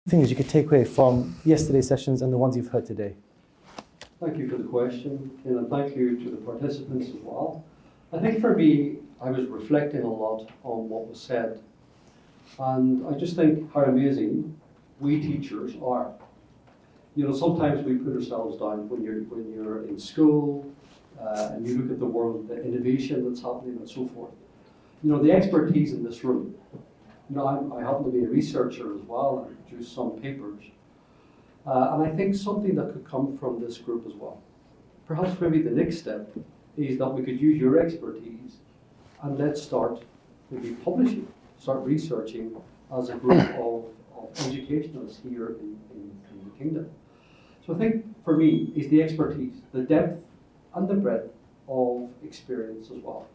things you could take away from yesterday's sessions and the ones you've heard today? Thank you for the question, and thank you to the participants as well. I think for me, I was reflecting a lot on what was said, and I just think how amazing we teachers are. You know, sometimes we put ourselves down when you're in school and you look at the world, the innovation that's happening and so forth. You know, the expertise in this room. You know, I happen to be a researcher as well and produce some papers. And I think something that could come from this group as well. Perhaps maybe the next step is that we could use your expertise and let's start maybe publishing, start researching as a group of educationalists here in the kingdom. So I think for me is the expertise, the depth and the breadth of experience as well.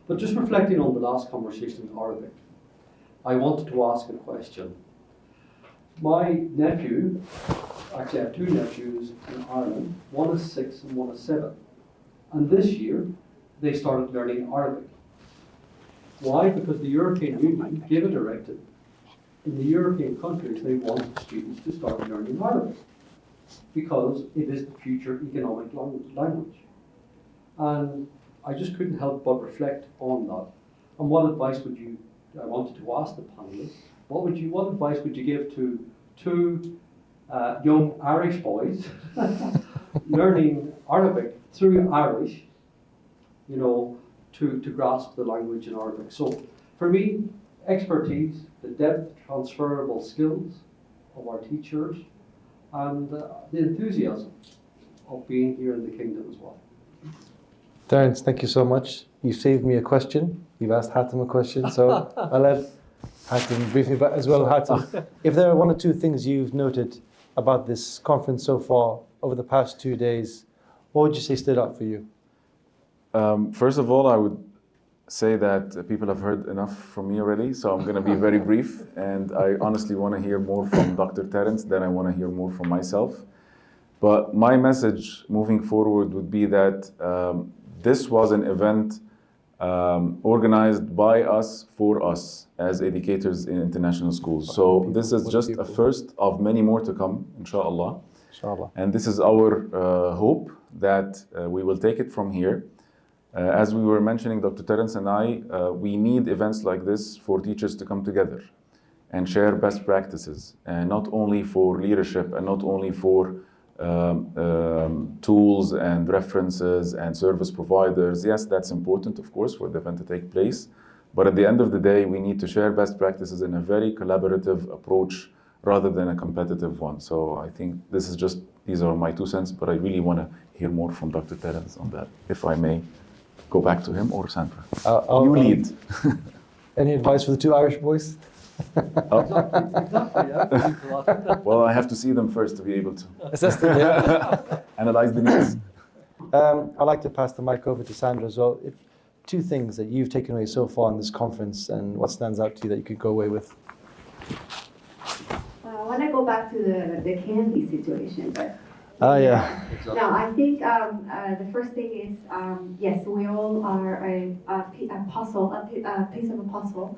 But just reflecting on the last conversation in Arabic, I wanted to ask a question. My nephew, actually I have two nephews in Ireland, one is 6 and one is 7. And this year, they started learning Arabic. Why? Because the European Union gave a directive. In the European countries, they want students to start learning Arabic because it is the future economic language. And I just couldn't help but reflect on that. And what advice would you, I wanted to ask the panelists, what advice would you give to two young Irish boys learning Arabic through Irish, you know, to grasp the language in Arabic? So for me, expertise, the depth, transferable skills of our teachers, and the enthusiasm of being here in the kingdom as well. Terence, thank you so much. You saved me a question. You've asked Hatem a question, so I'll let Hatem briefly back as well. Hatem, if there are one or two things you've noted about this conference so far over the past 2 days, what would you say stood out for you? First of all, I would say that people have heard enough from me already, so I'm going to be very brief. And I honestly want to hear more from Dr. Terence than I want to hear more from myself. But my message moving forward would be that this was an event organized by us, for us, as educators in international schools. So this is just a first of many more to come, inshallah. And this is our hope that we will take it from here. As we were mentioning, Dr. Terence and I, we need events like this for teachers to come together and share best practices, and not only for leadership and not only for tools and references and service providers. Yes, that's important, of course, for the event to take place. But at the end of the day, we need to share best practices in a very collaborative approach rather than a competitive one. So I think these are my 2 cents, but I really want to hear more from Dr. Terence on that, if I may go back to him or Sandra. You lead. Any advice for the two Irish boys? Exactly, yeah. Well, I have to see them first to be able to Assess them, yeah. analyze the needs. I'd like to pass the mic over to Sandra as well. If two things that you've taken away so far in this conference and what stands out to you that you could go away with. I want to go back to the candy situation, but yeah. Exactly. no, I think the first thing is yes, we all are a puzzle, a piece of a puzzle,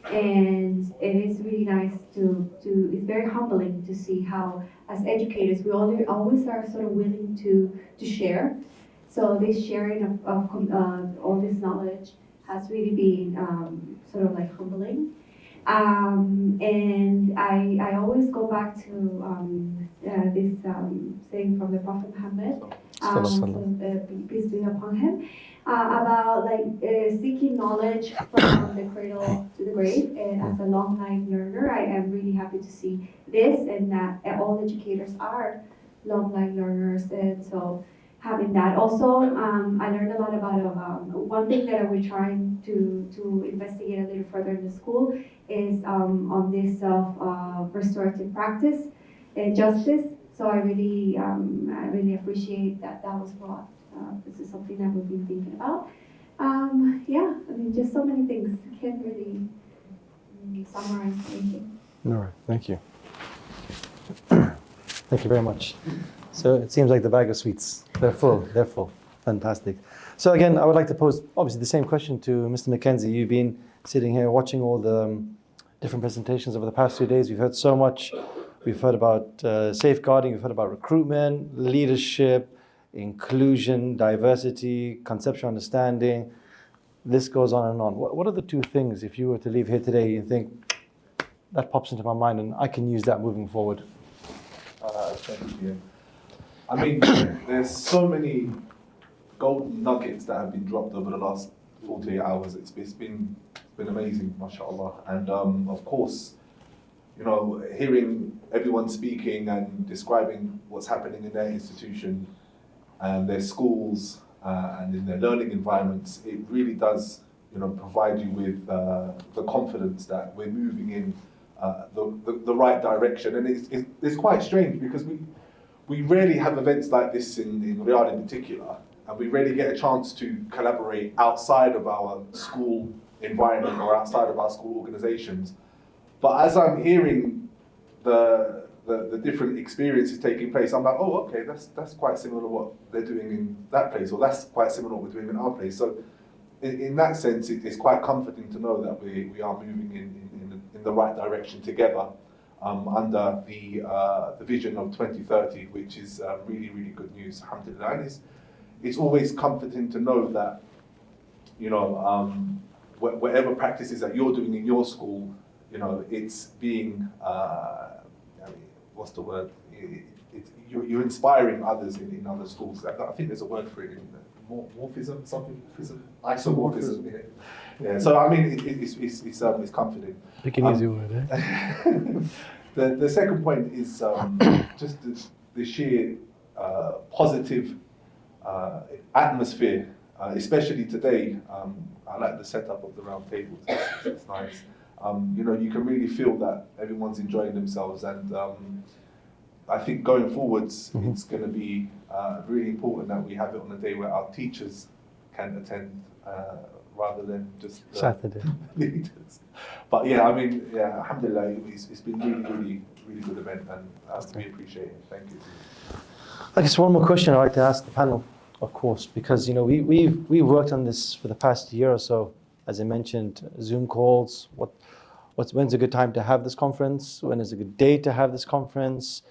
and it is really nice to it's very humbling to see how as educators we always are sort of willing to share. So this sharing of all this knowledge has really been sort of like humbling. And I always go back to this saying from the Prophet Muhammad, peace be upon him, about like seeking knowledge from the cradle to the grave. And as a long-time learner, I am really happy to see this, and that all educators are long-time learners. And so having that. Also, I learned a lot about one thing that we're trying to investigate a little further in the school is on this restorative practice and justice. So I really appreciate that was brought. This is something that we've been thinking about. Yeah, I mean, just so many things. I can't really summarize anything. All right, thank you. Thank you very much. So it seems like the bag of sweets. They're full. Fantastic. So again, I would like to pose obviously the same question to Mr. Mackenzie. You've been sitting here watching all the different presentations over the past 2 days. We've heard so much. we've heard about safeguarding, we've heard about recruitment, leadership, inclusion, diversity, conceptual understanding. This goes on and on. What are the two things, if you were to leave here today, you think, that pops into my mind and I can use that moving forward? Thank you. I mean, there's so many golden nuggets that have been dropped over the last 48 hours. It's been amazing, mashallah. And of course, you know, hearing everyone speaking and describing what's happening in their institution and their schools and in their learning environments, it really does, you know, provide you with the confidence that we're moving in the right direction. And it's quite strange because we rarely have events like this in Riyadh in particular, and we rarely get a chance to collaborate outside of our school environment or outside of our school organizations. But as I'm hearing the different experiences taking place, I'm like, oh, okay, that's quite similar to what they're doing in that place, or that's quite similar to what we're doing in our place. So in that sense, it's quite comforting to know that we are moving in the right direction together under the vision of 2030, which is really, really good news, alhamdulillah. And it's always comforting to know that, you know, whatever practices that you're doing in your school, you know, it's being, what's the word? You're inspiring others in other schools. I think there's a word for it, morphism, something, isomorphism. Yeah. So I mean, it's comforting. Pick an easy word, eh? The second point is just the sheer positive atmosphere, especially today. I like the setup of the round tables. It's nice. You know, you can really feel that everyone's enjoying themselves, and I think going forwards, it's going to be really important that we have it on a day where our teachers can attend rather than just Saturday leaders. But yeah, I mean, yeah, alhamdulillah, it's been really good event, and we appreciate it. Thank you. I guess one more question I'd like to ask the panel, of course, because you know we've worked on this for the past year or so. As I mentioned, Zoom calls. When's a good time to have this conference? When is a good day to have this conference?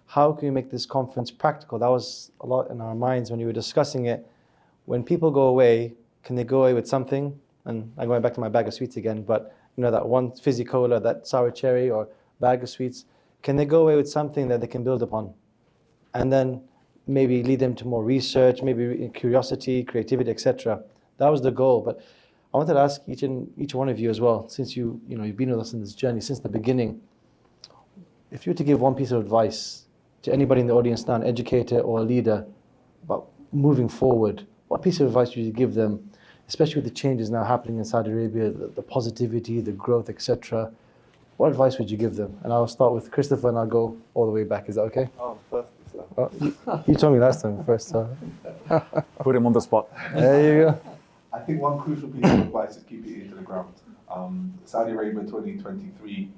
How can we make this conference practical? That was a lot in our minds when we were discussing it. When people go away, can they go away with something? And I'm going back to my bag of sweets again, but you know, that one fizzy cola, that sour cherry or bag of sweets, can they go away with something that they can build upon? And then maybe lead them to more research, maybe curiosity, creativity, etc. That was the goal. But I wanted to ask each one of you as well, since you've been with us in this journey since the beginning. If you were to give one piece of advice to anybody in the audience now, an educator or a leader, about moving forward, what piece of advice would you give them, especially with the changes now happening in Saudi Arabia, the positivity, the growth, etc.? What advice would you give them? And I'll start with Christopher and I'll go all the way back. Is that okay? First, Oh, you told me last time first. So. Put him on the spot. There you go. I think one crucial piece of advice is keep your ear to the ground. Saudi Arabia 2023,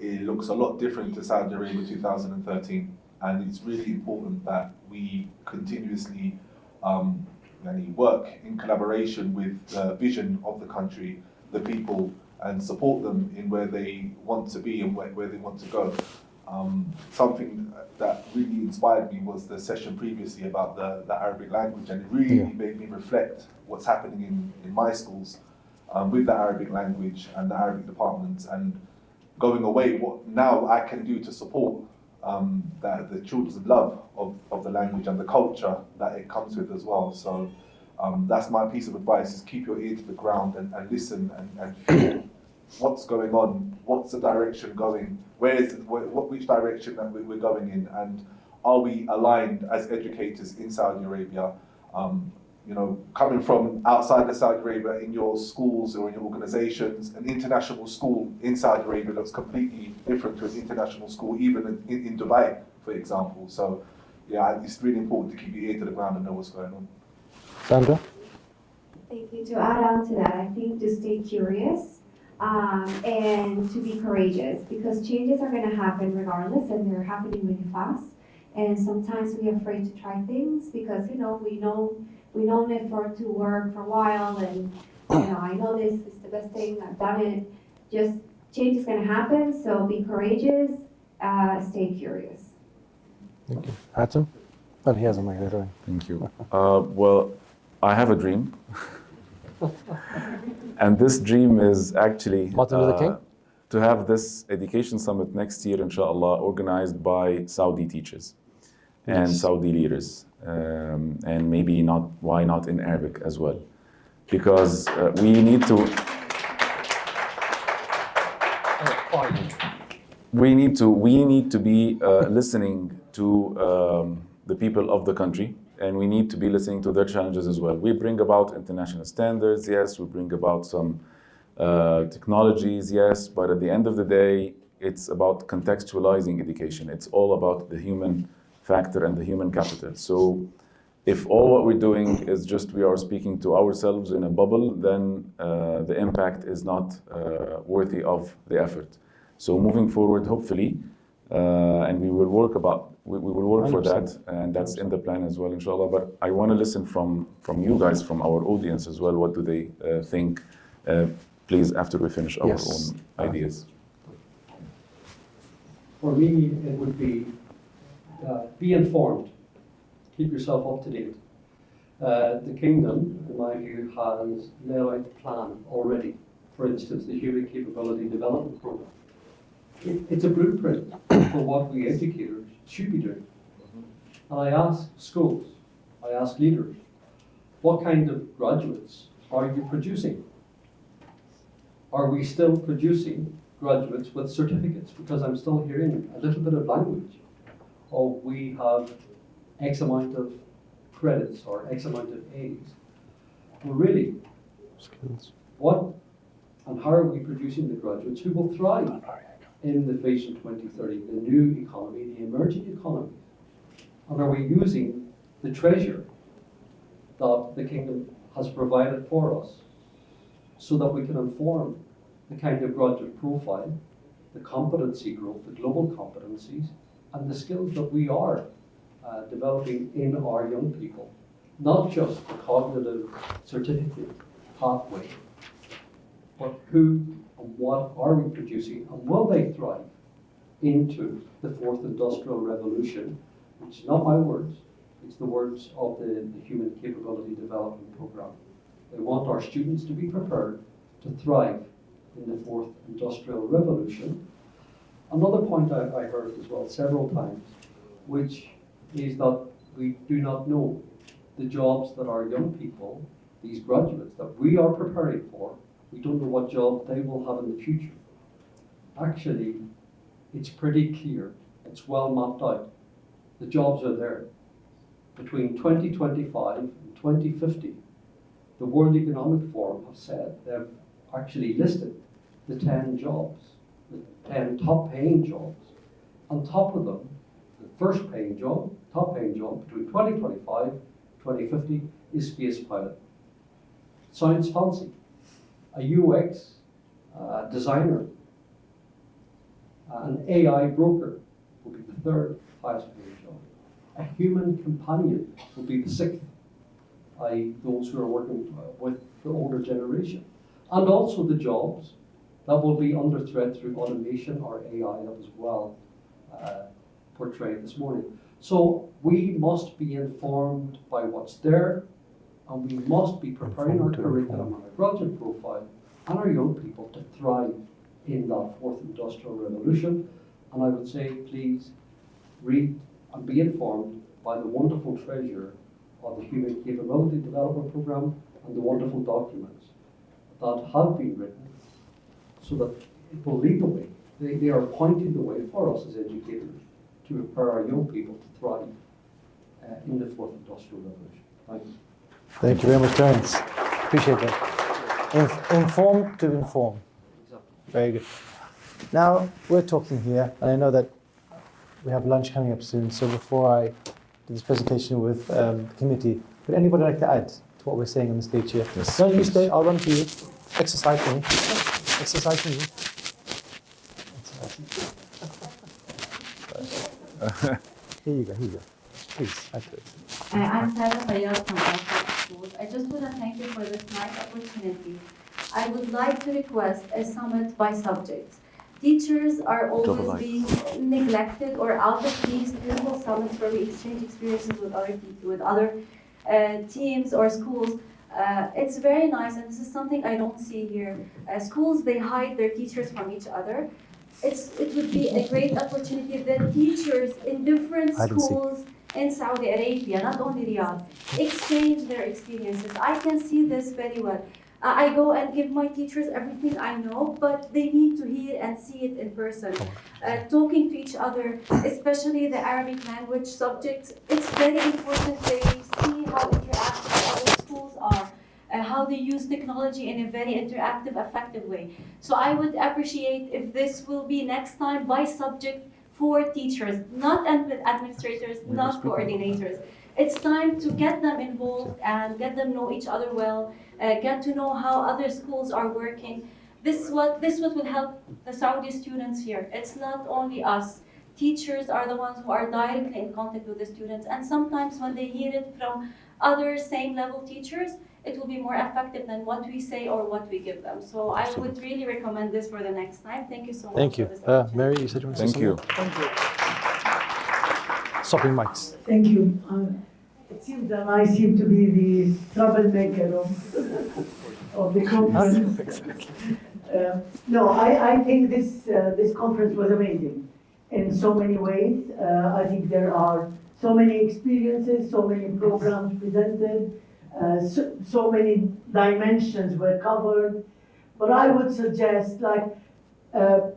it looks a lot different to Saudi Arabia 2013, and it's really important that we continuously work in collaboration with the vision of the country, the people, and support them in where they want to be and where they want to go. Something that really inspired me was the session previously about the Arabic language, and it really made me reflect what's happening in my schools with the Arabic language and the Arabic departments, and going away, what now I can do to support the children's love of the language and the culture that it comes with as well. So that's my piece of advice, is keep your ear to the ground and listen and feel what's going on, what's the direction going, which direction that we're going in, and are we aligned as educators in Saudi Arabia? Coming from outside of Saudi Arabia, in your schools or in your organizations, an international school in Saudi Arabia looks completely different to an international school, even in Dubai, for example. So, yeah, it's really important to keep your ear to the ground and know what's going on. Sandra? Thank you. To add on to that, I think to stay curious and to be courageous, because changes are going to happen regardless, and they're happening really fast. And sometimes we're afraid to try things because, we've known it to work for a while, and I know this is the best thing, I've done it. Just change is going to happen, so be courageous stay curious. Thank you. Hatem? Oh, he has a mic there. Thank you. Well, I have a dream. And this dream is actually Martin Luther King? to have this education summit next year, inshallah, organized by Saudi teachers and Yes. Saudi leaders. And maybe not, why not in Arabic as well? Because we need to be listening to the people of the country, and we need to be listening to their challenges as well. We bring about international standards, yes, we bring about some technologies, yes, but at the end of the day, it's about contextualizing education. It's all about the human factor and the human capital. So if all what we're doing is just we are speaking to ourselves in a bubble, then the impact is not worthy of the effort. So moving forward, hopefully, and we will work for that, and that's in the plan as well, inshallah. But I want to listen from you guys, from our audience as well. What do they think? Please, after we finish our Yes. own ideas. For me, it would be informed. Keep yourself up to date. The kingdom, in my view, has laid out the plan already. For instance, the Human Capability Development Program. It's a blueprint for what we educators should be doing. And I ask schools, I ask leaders, what kind of graduates are you producing? Are we still producing graduates with certificates? Because I'm still hearing a little bit of language. Oh, we have X amount of credits or X amount of A's. Well, really, Skills. what and how are we producing the graduates who will thrive in the Vision 2030, the new economy, the emerging economy? And are we using the treasure that the kingdom has provided for us so that we can inform the kind of graduate profile, the competency growth, the global competencies, and the skills that we are developing in our young people, not just the cognitive certificate pathway, but who and what are we producing, and will they thrive into the fourth industrial revolution, which is not my words, it's the words of the Human Capability Development Program. They want our students to be prepared to thrive in the fourth industrial revolution. Another point I heard as well several times, which is that we do not know the jobs that our young people, these graduates that we are preparing for, we don't know what job they will have in the future. Actually, it's pretty clear, it's well mapped out. The jobs are there. Between 2025 and 2050, the World Economic Forum have said, they've actually listed the 10 jobs, the 10 top paying jobs. On top of them, the first paying job, top paying job between 2025 and 2050 is space pilot. Sounds fancy. A UX designer, an AI broker will be the third highest paying job. A human companion will be the sixth, i.e. those who are working with the older generation. And also the jobs that will be under threat through automation or AI that was well portrayed this morning. So we must be informed by what's there, and we must be preparing our curriculum and our graduate profile and our young people to thrive in that fourth industrial revolution. And I would say, please read and be informed by the wonderful treasure of the Human Capability Development Program and the wonderful documents that have been written so that it will lead the way. They are pointing the way for us as educators to prepare our young people to thrive in the fourth industrial revolution. Thank you. Thank you very much, Terence. Appreciate that. Inform to inform. Exactly. Very good. Now, we're talking here, and I know that we have lunch coming up soon, so before I do this presentation with the committee, would anybody like to add to what we're saying on the stage here? Yes, No, you please. stay, I'll run to you. Exercise for me. Exercise for me. Here you go, here you go. Please, add to it. I'm Sarah Fayyad from Al School. I just want to thank you for this nice opportunity. I would like to request a summit by subject. teachers are always Double being neglected, or out of these beautiful summits where we exchange experiences with other people, with other teams or schools. It's very nice, and this is something I don't see here. Schools, they hide their teachers from each other. It would be a great opportunity that teachers in different schools in Saudi Arabia, not only Riyadh, exchange their experiences. I can see this very well. I go and give my teachers everything I know, but they need to hear and see it in person. Talking to each other, especially the Arabic language subjects, it's very important they see how interactive other schools are, how they use technology in a very interactive, effective way. So I would appreciate if this will be next time by subject for teachers, not administrators, not coordinators. It's time to get them involved and get them know each other well, get to know how other schools are working. This what will help the Saudi students here. It's not only us. Teachers are the ones who are directly in contact with the students, and sometimes when they hear it from other same level teachers, it will be more effective than what we say or what we give them. So I would really recommend this for the next time. Thank you so much. Thank you. For this opportunity. Mary, you said you wanted to say Thank you. something? Stopping mics. Thank you. It seems that I seem to be the troublemaker of the conference. No, I think this conference was amazing in so many ways. I think there are so many experiences, so many programs presented, so many dimensions were covered. But I would suggest, like,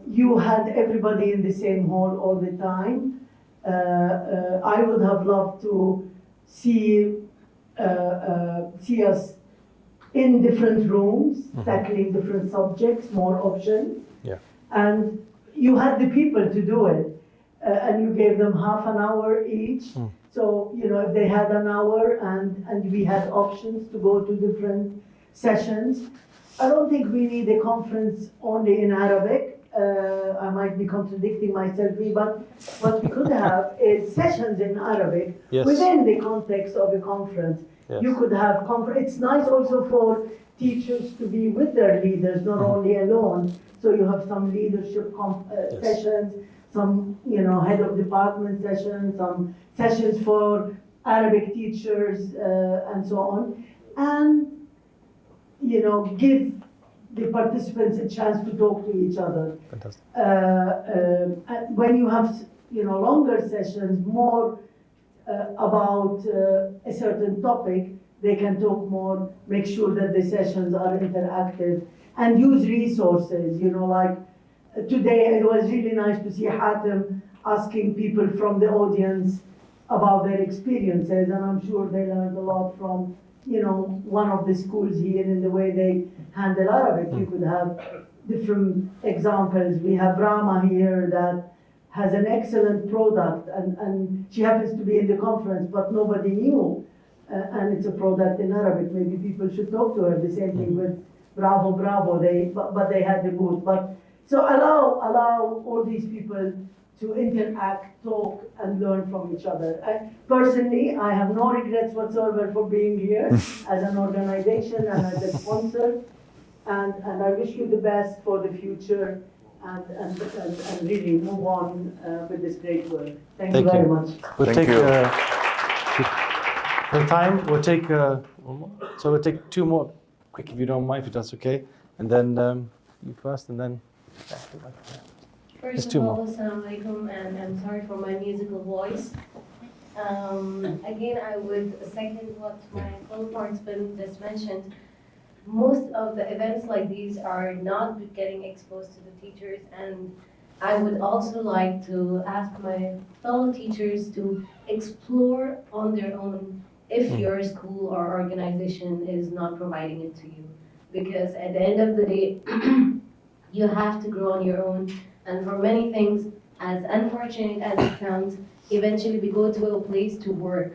you had everybody in the same hall all the time. I would have loved to see us in different rooms, tackling different subjects, more options. Yeah. And you had the people to do it, and you gave them half an hour each. So, you know, if they had an hour and we had options to go to different sessions. I don't think we need a conference only in Arabic. I might be contradicting myself, but what we could have is sessions in Arabic within the context of a conference. Yes. You could have It's nice also for teachers to be with their leaders, not only alone. So you have some leadership sessions, some, you know, head of department sessions, some sessions for Arabic teachers, and so on. And, you know, give the participants a chance to talk to each other. Fantastic. When you have, you know, longer sessions, more about a certain topic, they can talk more, make sure that the sessions are interactive, and use resources, you know, like today it was really nice to see Hatem asking people from the audience about their experiences, and I'm sure they learned a lot from, you know, one of the schools here in the way they handle Arabic. You could have different examples. We have Rama here that has an excellent product, and she happens to be in the conference, but nobody knew, and it's a product in Arabic. Maybe people should talk to her. The same thing with Bravo, but they had the booth. But so allow all these people to interact, talk, and learn from each other. Personally, I have no regrets whatsoever for being here as an organization and as a sponsor, and I wish you the best for the future, and really move on with this great work. Thank you very much. We'll Thank take you. for time. We'll take one more. So we'll take two more, quick if you don't mind, if that's okay, and then you first, and then. First of all, assalamu alaikum, and I'm sorry for my musical voice. Again, I would second what my co-participant just mentioned. Most of the events like these are not getting exposed to the teachers, and I would also like to ask my fellow teachers to explore on their own if your school or organization is not providing it to you. Because at the end of the day, you have to grow on your own. And for many things, as unfortunate as it sounds, eventually we go to a place to work.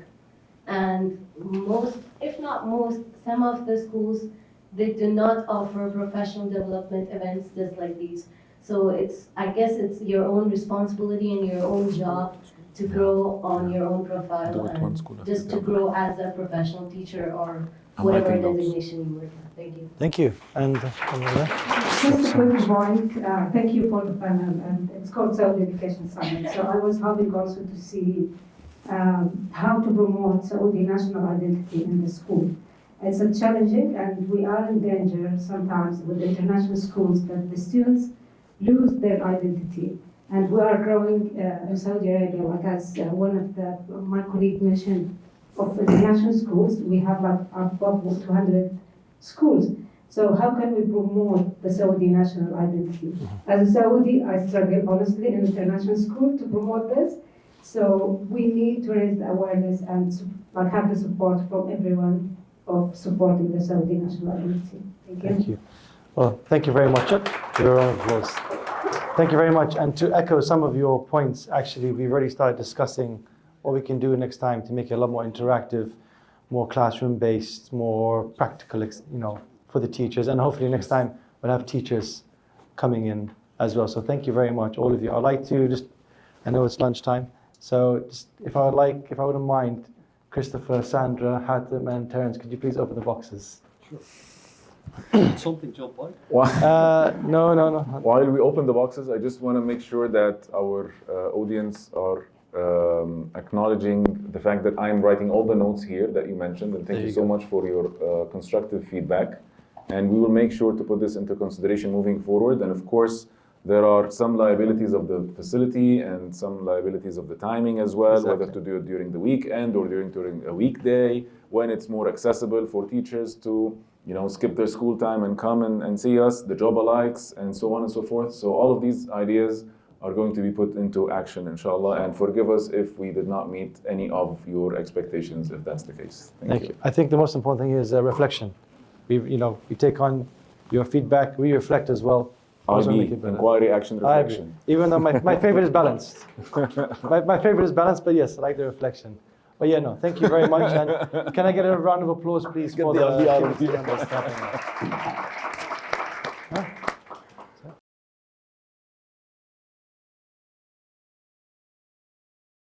And most, if not most, some of the schools, they do not offer professional development events just like these. So I guess it's your own responsibility and your own job to grow on your own profile and just to grow as a professional teacher or whatever writing notes. designation you work at. Thank you. Thank you. And over there? Just a quick point, thank you for the panel, and it's called Saudi Education Summit. So I was hoping also to see how to promote Saudi national identity in the school. It's a challenging, and we are in danger sometimes with international schools that the students lose their identity. And we are growing in Saudi Arabia, like as one of my colleagues mentioned, of international schools, we have like above 200 schools. So how can we promote the Saudi national identity? As a Saudi, I struggle honestly in international school to promote this. So we need to raise the awareness and like have the support from everyone of supporting the Saudi national identity. Thank you. Thank you. Well, thank you very much. Your round of applause. Thank you very much. And to echo some of your points, actually, we've already started discussing what we can do next time to make it a lot more interactive, more classroom-based, more practical, for the teachers. And hopefully next time we'll have teachers coming in as well. So thank you very much, all of you. I'd like to I know it's lunchtime, so just if I wouldn't mind, Christopher, Sandra, Hatem, and Terence, could you please open the boxes? Sure. Something jump out? No. While we open the boxes, I just want to make sure that our audience are acknowledging the fact that I'm writing all the notes here that you mentioned, and thank you so much for your constructive feedback. And we will make sure to put this into consideration moving forward. And of course, there are some liabilities of the facility and some liabilities of the timing as well, whether to do it during the weekend or during a weekday, when it's more accessible for teachers to skip their school time and come and see us, the job alikes, and so on and so forth. So all of these ideas are going to be put into action, inshallah, and forgive us if we did not meet any of your expectations, if that's the case. Thank you. I think the most important thing is reflection. We take on your feedback, we reflect as well. IB, inquiry, action, reflection. Even though my favorite is balanced. my favorite is balanced, but yes, I like the reflection. But yeah, no, thank you very much. And can I get a round of applause, please, for the